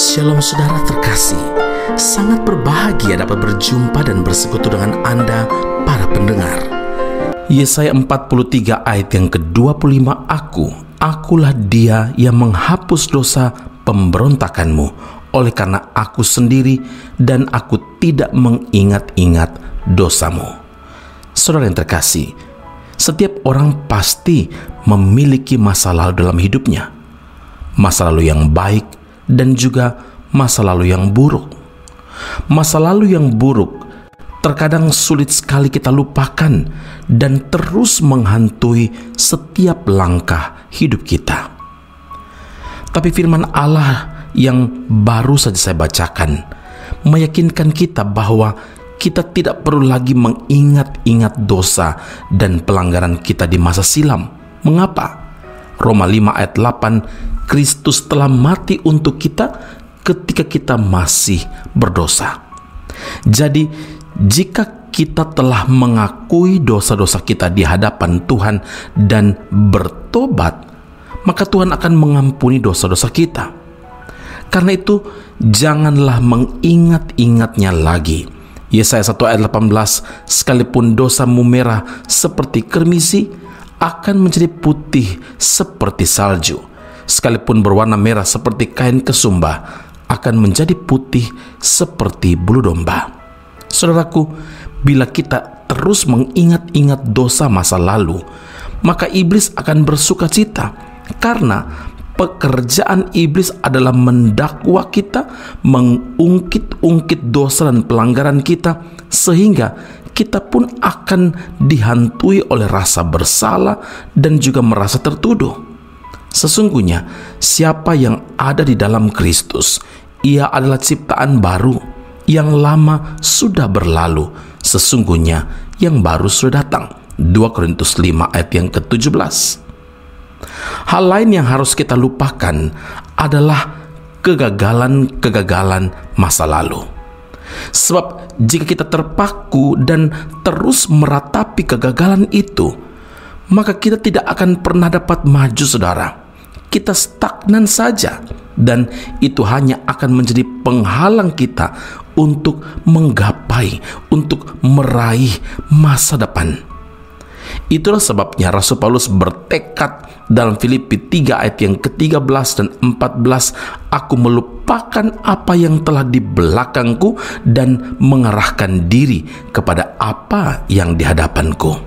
Shalom saudara terkasih, sangat berbahagia dapat berjumpa dan bersekutu dengan Anda para pendengar. Yesaya 43 ayat yang ke-25, Akulah dia yang menghapus dosa pemberontakanmu, oleh karena aku sendiri dan aku tidak mengingat-ingat dosamu. Saudara yang terkasih, setiap orang pasti memiliki masa lalu dalam hidupnya. Masa lalu yang baik dan juga masa lalu yang buruk. Masa lalu yang buruk terkadang sulit sekali kita lupakan dan terus menghantui setiap langkah hidup kita. Tapi firman Allah yang baru saja saya bacakan meyakinkan kita bahwa kita tidak perlu lagi mengingat-ingat dosa dan pelanggaran kita di masa silam. Mengapa? Roma 5 ayat 8, Kristus telah mati untuk kita ketika kita masih berdosa. Jadi, jika kita telah mengakui dosa-dosa kita di hadapan Tuhan dan bertobat, maka Tuhan akan mengampuni dosa-dosa kita. Karena itu, janganlah mengingat-ingatnya lagi. Yesaya 1 ayat 18, sekalipun dosamu merah seperti kermisi, akan menjadi putih seperti salju. Sekalipun berwarna merah seperti kain kesumba, akan menjadi putih seperti bulu domba. Saudaraku, bila kita terus mengingat-ingat dosa masa lalu, maka iblis akan bersuka cita, karena pekerjaan iblis adalah mendakwa kita, mengungkit-ungkit dosa dan pelanggaran kita, sehingga kita pun akan dihantui oleh rasa bersalah dan juga merasa tertuduh. Sesungguhnya, siapa yang ada di dalam Kristus, ia adalah ciptaan baru. Yang lama sudah berlalu, sesungguhnya yang baru sudah datang. 2 Korintus 5 ayat yang ke-17. Hal lain yang harus kita lupakan adalah kegagalan masa lalu. Sebab jika kita terpaku dan terus meratapi kegagalan itu, maka kita tidak akan pernah dapat maju, saudara. Kita stagnan saja, dan itu hanya akan menjadi penghalang kita untuk menggapai, untuk meraih masa depan. Itulah sebabnya Rasul Paulus bertekad dalam Filipi 3 ayat yang ke-13 dan 14, aku melupakan apa yang telah di belakangku dan mengarahkan diri kepada apa yang di hadapanku.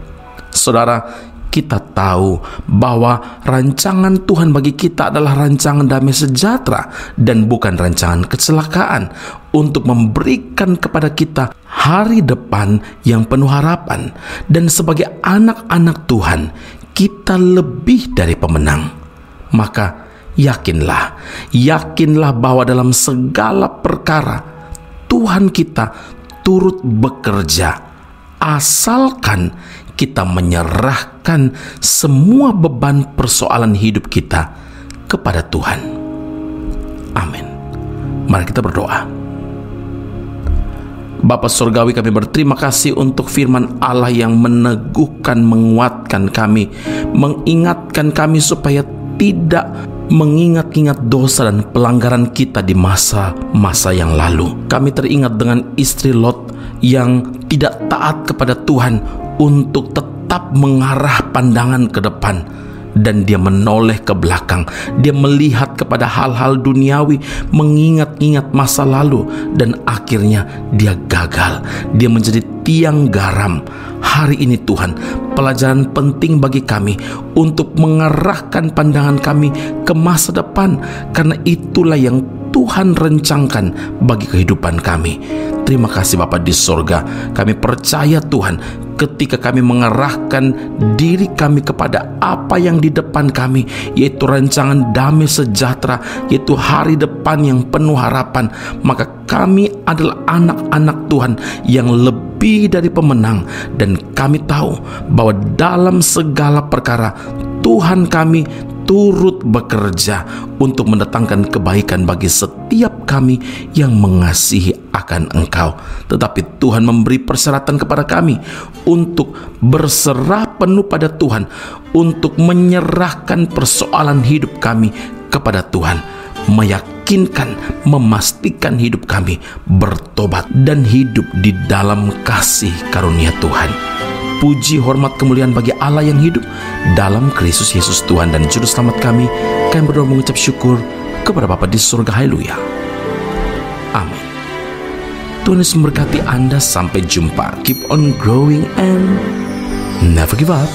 Saudara, kita tahu bahwa rancangan Tuhan bagi kita adalah rancangan damai sejahtera dan bukan rancangan kecelakaan, untuk memberikan kepada kita hari depan yang penuh harapan. Dan sebagai anak-anak Tuhan, kita lebih dari pemenang. Maka yakinlah bahwa dalam segala perkara Tuhan kita turut bekerja, asalkan kita menyerahkan semua beban persoalan hidup kita kepada Tuhan. Amin. Mari kita berdoa. Bapa Surgawi, kami berterima kasih untuk firman Allah yang meneguhkan, menguatkan kami, mengingatkan kami supaya tidak mengingat-ingat dosa dan pelanggaran kita di masa-masa yang lalu. Kami teringat dengan istri Lot yang tidak taat kepada Tuhan untuk tetap mengarah pandangan ke depan, dan dia menoleh ke belakang. Dia melihat kepada hal-hal duniawi, mengingat-ingat masa lalu, dan akhirnya dia gagal. Dia menjadi tiang garam. Hari ini Tuhan, pelajaran penting bagi kami untuk mengarahkan pandangan kami ke masa depan, karena itulah yang Tuhan rencangkan bagi kehidupan kami. Terima kasih Bapa di sorga. Kami percaya Tuhan, ketika kami mengarahkan diri kami kepada apa yang di depan kami, yaitu rancangan damai sejahtera, yaitu hari depan yang penuh harapan, maka kami adalah anak-anak Tuhan yang lebih dari pemenang. Dan kami tahu bahwa dalam segala perkara Tuhan kami turut bekerja untuk mendatangkan kebaikan bagi setiap kami yang mengasihi akan Engkau. Tetapi Tuhan memberi persyaratan kepada kami untuk berserah penuh pada Tuhan, untuk menyerahkan persoalan hidup kami kepada Tuhan. meyakinkan, memastikan hidup kami bertobat dan hidup di dalam kasih karunia Tuhan. Puji, hormat, kemuliaan bagi Allah yang hidup dalam Kristus Yesus Tuhan dan Juru Selamat kami. Kami berdoa mengucap syukur kepada Bapa di surga. Haleluya. Amin. Tuhan Yesus memberkati Anda. Sampai jumpa. Keep on growing and never give up.